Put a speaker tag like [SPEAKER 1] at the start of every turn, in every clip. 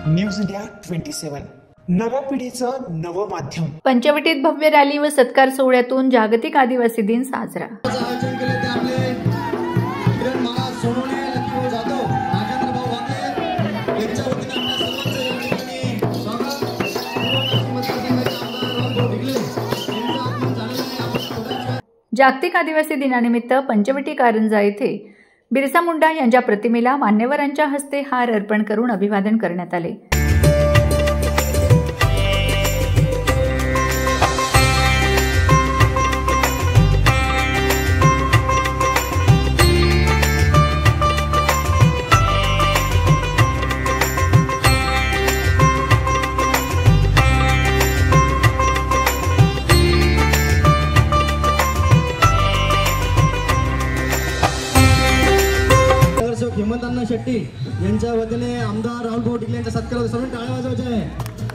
[SPEAKER 1] News India 27 नव्या पिढीचं नवं माध्यम।
[SPEAKER 2] पंचवटीत भव्य रॅली व सत्कार सोहळ्यातून जागतिक आदिवासी दिन साजरा। जागतिक आदिवासी दिनानिमित्त पंचवटी कारंजा येथे बिरसा मुंडा यांच्या प्रतिमेला मान्यवरांच्या हस्ते हार अर्पण करून अभिवादन करण्यात आले।
[SPEAKER 3] हेमंत शेट्टी यांच्या वतीने आमदार राहुल भाऊ टिकले यांच्या सत्कारात सर्व टाळ्या वाजवायच्या आहे।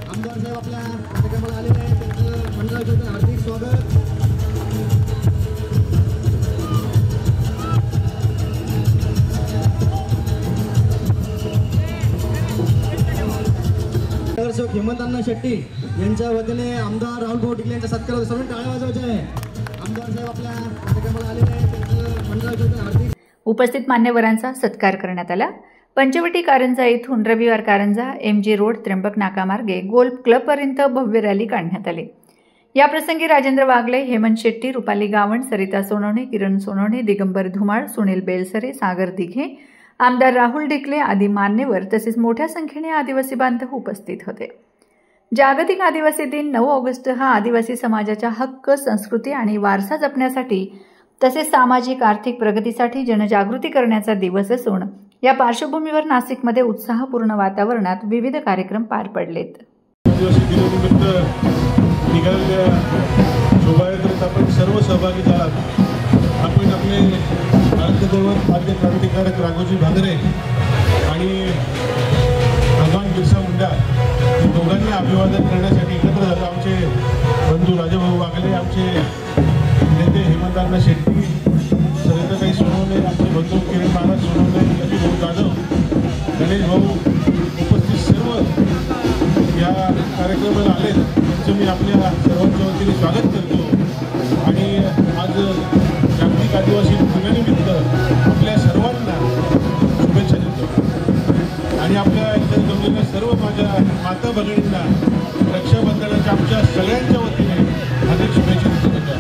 [SPEAKER 3] आमदार साहेब आपल्या कार्यक्रमाला आलेले आहेत, त्यांचं मंडळाचं हार्दिक स्वागत। नगरसेवक हेमंत शेट्टी यांच्या वतीने आमदार राहुल भाऊ टिकले यांच्या सत्कारात सर्व टाळ्या वाजवायच्या आहे। आमदार साहेब आपल्या कार्यक्रमाला आलेले आहेत, त्यांचं मंडळाचं हार्दिक
[SPEAKER 2] उपस्थित मान्यवरांचा सत्कार करण्यात आला। पंचवटी कारंजा येथून रविवार कारंजा MG रोड त्र्यंबक नाका मार्गे गोल्फ क्लबपर्यंत भव्य रॅली काढण्यात आली। या प्रसंगी राजेंद्र वागले, हेमंत शेट्टी, रुपाली गावण, सरिता सोनवणे, किरण सोनवणे, दिगंबर धुमाळ, सुनील बेलसरे, सागर दिघे, आमदार राहुल ढिकले आदी मान्यवर तसेच मोठ्या संख्येने आदिवासी बांधव उपस्थित होते। जागतिक आदिवासी दिन 9 ऑगस्ट हा आदिवासी समाजाच्या हक्क, संस्कृती आणि वारसा जपण्यासाठी तसेच सामाजिक आर्थिक प्रगतीसाठी जनजागृती करण्याचा दिवस असून या पार्श्वभूमीवर नाशिकमध्ये उत्साहपूर्ण वातावरणात विविध कार्यक्रम पार पडलेत।
[SPEAKER 4] आदिवासी दिनानिमित्त निघालेल्या शोभायात्रेत आपण सर्व सहभागी झालात। आपण आपले आराध्यदैवत आद्य क्रांतिकारक राघोजी भांगरे आणि भगवान बिरसा मुंडा या दोघांना अभिवादन करण्यासाठी एकत्र झालो। आमचे बंधू राजाभाऊ वागले, आमचे नेते हेमंत शेट्टी, सरिताताई सोनवणे, आमचे बंधू किरण महाराज सोनवणे, रवी भाऊ जाधव, गणेश भाऊ उपस्थित सर्व या कार्यक्रमाला आले, त्यांचं मी आपल्या सर्वांच्या वतीने स्वागत करतो। आणि आज जागतिक आदिवासी दिनानिमित्त आपल्या सर्वांना शुभेच्छा देतो आणि आपल्या इथे जमलेल्या सर्व माझ्या माता भगिनींना रक्षाबंधनाच्या आमच्या सगळ्यांच्या वतीने अधिक शुभेच्छा देतो।